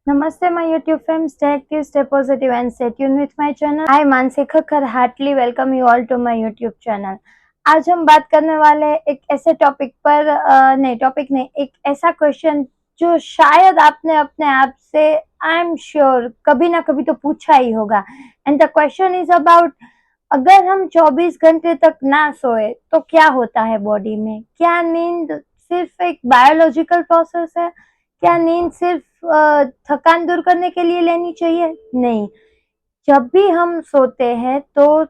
Namaste, my YouTube fam. Stay active, stay positive, and stay tuned with my channel. I Mansi Khakkar heartily welcome you all to my YouTube channel. आज हम बात करने वाले हैं एक ऐसे टॉपिक पर एक ऐसा क्वेश्चन जो शायद आपने अपने आप से आई एम श्योर कभी ना कभी तो पूछा ही होगा। And the question is about, अगर हम 24 घंटे तक ना सोए तो क्या होता है बॉडी में? क्या नींद सिर्फ एक बायोलॉजिकल प्रोसेस है? क्या नींद सिर्फ थकान दूर करने के लिए लेनी चाहिए? नहीं। जब भी हम सोते हैं तो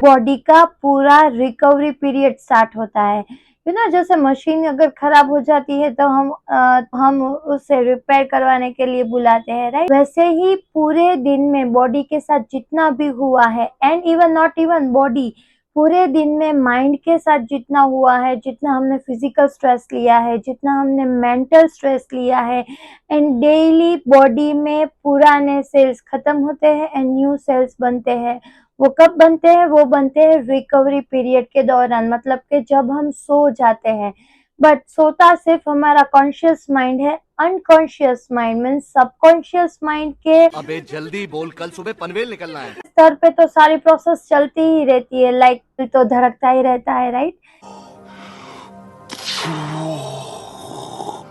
बॉडी का पूरा रिकवरी पीरियड स्टार्ट होता है। जैसे मशीन अगर खराब हो जाती है तो हम उसे रिपेयर करवाने के लिए बुलाते हैं, राइट? वैसे ही पूरे दिन में बॉडी के साथ जितना भी हुआ है, and even not even body, पूरे दिन में माइंड के साथ जितना हुआ है, जितना हमने फिजिकल स्ट्रेस लिया है, जितना हमने मेंटल स्ट्रेस लिया है, एंड डेली बॉडी में पुराने सेल्स खत्म होते हैं एंड न्यू सेल्स बनते हैं। वो कब बनते हैं? वो बनते हैं रिकवरी पीरियड के दौरान, मतलब कि जब हम सो जाते हैं। बट सोता सिर्फ हमारा कॉन्शियस माइंड है। Unconscious mind means subconscious mind के अबे जल्दी बोल, कल सुबह पनवेल निकलना है। स्तर पे तो सारी प्रोसेस चलती ही रहती है, लाइक तो धड़कता ही रहता है, राइट?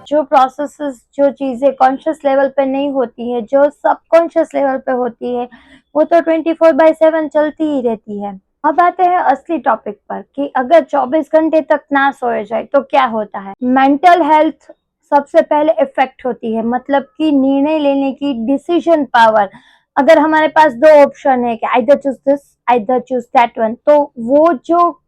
जो प्रोसेसेस, जो चीजें कॉन्शियस लेवल पे नहीं होती है, जो सबकॉन्शियस लेवल पे होती है, वो तो 24/7 चलती ही रहती है। अब आते हैं असली टॉपिक पर कि अगर 24 घंटे तक ना सोए जाए तो क्या होता है। मेंटल हेल्थ सबसे पहले इफेक्ट होती है, मतलब कि निर्णय लेने की डिसीजन पावर। अगर हमारे पास दो ऑप्शन है कि either choose this, either choose that one, तो वो जो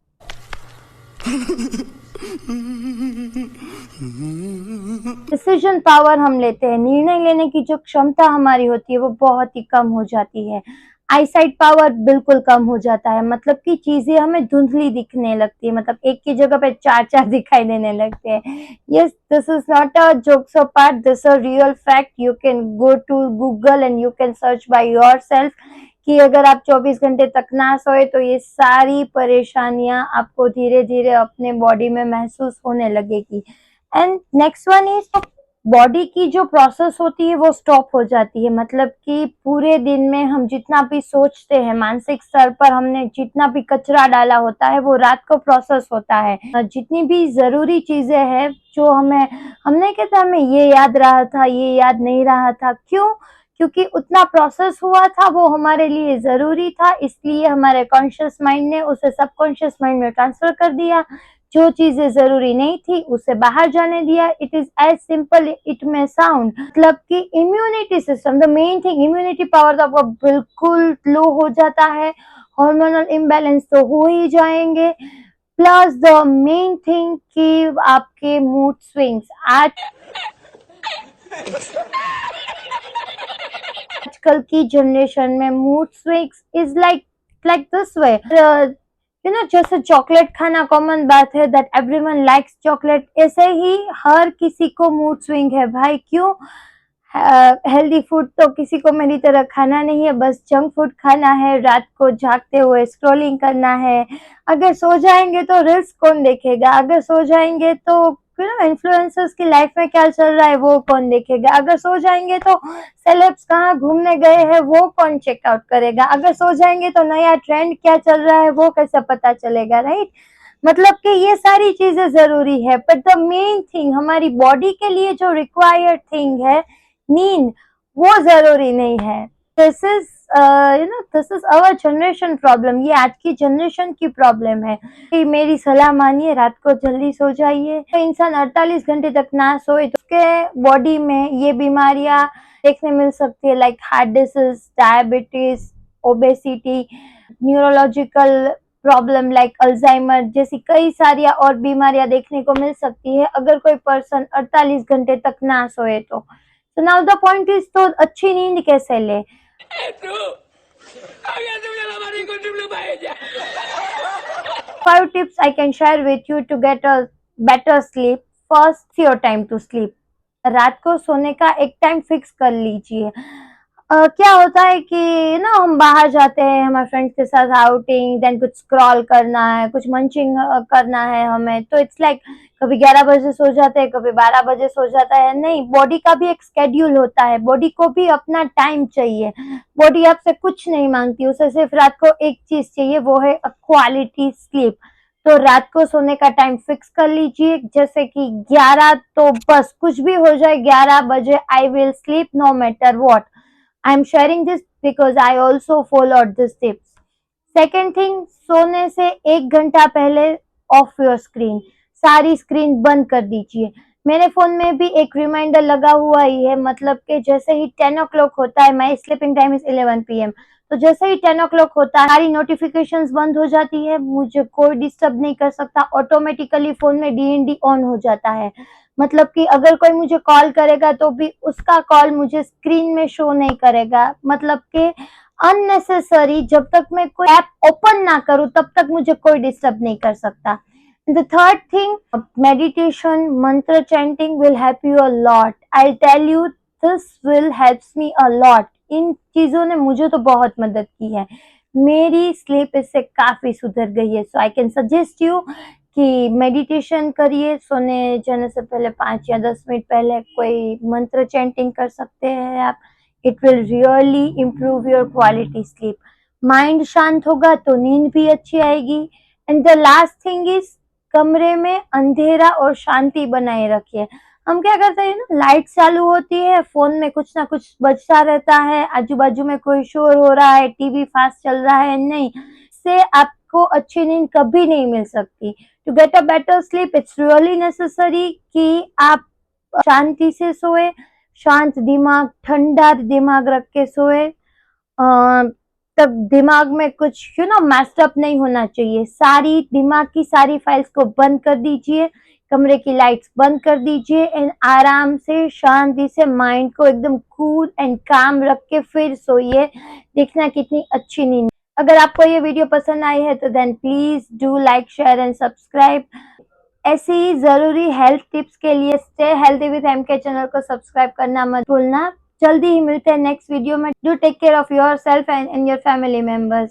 डिसीजन पावर हम लेते हैं, निर्णय लेने की जो क्षमता हमारी होती है, वो बहुत ही कम हो जाती है। आईसाइट पावर बिल्कुल कम हो जाता है, मतलब कि चीजें हमें धुंधली दिखने लगती है, मतलब एक की जगह पे चार चार दिखाई देने लगते हैं। Yes, this is not a jokes apart, this a real fact. You can go to Google and you can search by yourself कि अगर आप 24 घंटे तक ना सोए तो ये सारी परेशानियां आपको धीरे धीरे अपने बॉडी में महसूस होने लगेगी। And next one is, body की जो प्रोसेस होती है वो स्टॉप हो जाती है, मतलब कि पूरे दिन में हम जितना भी सोचते हैं, मानसिक स्तर पर हमने जितना भी कचरा डाला होता है, वो रात को प्रोसेस होता है। जितनी भी जरूरी चीजें हैं जो हमने कहते हमें ये याद रहा था, ये याद नहीं रहा था, क्यों? क्योंकि उतना प्रोसेस हुआ था, वो हमारे लिए जरूरी था, इसलिए हमारे कॉन्शियस माइंड ने उसे सबकॉन्शियस माइंड में ट्रांसफर कर दिया। जो चीजें जरूरी नहीं थी उसे बाहर जाने दिया। It is as simple it may sound, मतलब कि immunity system, the main thing, immunity power तो आपका बिल्कुल लो हो जाता है, हार्मोनल इम्बैलेंस तो हो ही जाएंगे, प्लस द मेन थिंग कि आपके मूड स्विंग्स। आजकल की जनरेशन में mood swings is like this way, जैसे चॉकलेट खाना कॉमन बात है, दैट एवरीवन लाइक्स चॉकलेट, ऐसे ही हर किसी को मूड स्विंग है भाई। क्यों? हेल्दी फूड तो किसी को मेरी तरह खाना नहीं है, बस जंक फूड खाना है, रात को जागते हुए स्क्रॉलिंग करना है। अगर सो जाएंगे तो रील्स कौन देखेगा? अगर सो जाएंगे तो इन्फ्लुएंसर्स की लाइफ में क्या चल रहा है वो कौन देखेगा? अगर सो जाएंगे तो सेलेब्स कहाँ घूमने गए हैं वो कौन चेकआउट करेगा? अगर सो जाएंगे तो नया ट्रेंड क्या चल रहा है वो कैसे पता चलेगा, राइट? मतलब कि ये सारी चीजें जरूरी है, बट द मेन थिंग, हमारी बॉडी के लिए जो रिक्वायर्ड थिंग है, नींद, वो जरूरी नहीं है। This is this is our generation problem, ये आज की जनरेशन की प्रॉब्लम है। कि मेरी सलाह मानिए, रात को जल्दी सो जाइए। तो इंसान 48 घंटे तक ना सोए तो उसके बॉडी में ये बीमारियां देखने मिल सकती है, like heart disease, diabetes, obesity, neurological problem like Alzheimer जैसी कई सारी और बीमारियां देखने को मिल सकती है अगर कोई पर्सन 48 घंटे तक ना सोए तो। नाउ द पॉइंट इज, तो अच्छी नींद कैसे ले? Five tips I can share with you to get a better sleep. First, your time to sleep. रात को सोने का एक टाइम फिक्स कर लीजिए। क्या होता है कि ना हम बाहर जाते हैं हमारे फ्रेंड्स के साथ आउटिंग, देन कुछ स्क्रॉल करना है, कुछ मंचिंग करना है हमें, तो इट्स लाइक कभी 11 बजे सो जाते हैं, कभी 12 बजे सो जाता है। नहीं, बॉडी का भी एक स्केड्यूल होता है, बॉडी को भी अपना टाइम चाहिए। बॉडी आपसे कुछ नहीं मांगती, उसे सिर्फ रात को एक चीज चाहिए, वो है क्वालिटी स्लीप। तो रात को सोने का टाइम फिक्स कर लीजिए, जैसे कि 11, तो बस कुछ भी हो जाए 11 बजे I will sleep no matter what. I am sharing this because I also follow this tips. Second thing, सोने से 1 घंटा पहले ऑफ योर स्क्रीन, सारी स्क्रीन बंद कर दीजिए। मेरे फोन में भी एक रिमाइंडर लगा हुआ ही है, मतलब कि जैसे ही 10 o'clock होता है, माई स्लीपिंग टाइम इज 11 PM, तो जैसे ही 10 o'clock होता है सारी नोटिफिकेशंस बंद हो जाती है, मुझे कोई डिस्टर्ब नहीं कर सकता, ऑटोमेटिकली फोन में DND ऑन हो जाता है। मतलब कि अगर कोई मुझे कॉल करेगा तो भी उसका कॉल मुझे स्क्रीन में शो नहीं करेगा, मतलब कि अननेसेसरी जब तक मैं कोई ऐप ओपन ना करूं तब तक मुझे कोई डिस्टर्ब नहीं कर सकता। The third thing, meditation, mantra chanting will help you a lot. I'll tell you, this will helps me a lot. इन चीजों ने मुझे तो बहुत मदद की है, मेरी स्लीप इससे काफी सुधर गई है। सो आई कैन सजेस्ट यू कि मेडिटेशन करिए, सोने जाने से पहले 5 या 10 मिनट पहले कोई मंत्र चैंटिंग कर सकते हैं आप। It will really improve your quality sleep. Mind शांत होगा तो नींद भी अच्छी आएगी। And the last thing is, कमरे में अंधेरा और शांति बनाए रखिए। हम क्या करते हैं ना, लाइट चालू होती है, फोन में कुछ ना कुछ बजता रहता है, आजू बाजू में कोई शोर हो रहा है, टीवी फास्ट चल रहा है, नहीं, से आपको अच्छी नींद कभी नहीं मिल सकती। To get a better sleep it's really necessary कि आप शांति से सोए, शांत दिमाग, ठंडा दिमाग रख के सोए। तब दिमाग में कुछ मैस्ड अप नहीं होना चाहिए। सारी दिमाग की सारी फाइल्स को बंद कर दीजिए, कमरे की लाइट्स बंद कर दीजिए, एंड आराम से शांति से माइंड को एकदम कूल एंड काम रख के फिर सोइए। देखना कितनी अच्छी नींद। अगर आपको ये वीडियो पसंद आई है तो then please do like, share and subscribe. ऐसी ही जरूरी हेल्थ टिप्स के लिए stay healthy with MK channel को सब्सक्राइब करना मत भूलना। जल्दी ही मिलते हैं नेक्स्ट वीडियो में। Do take care of yourself and your family members.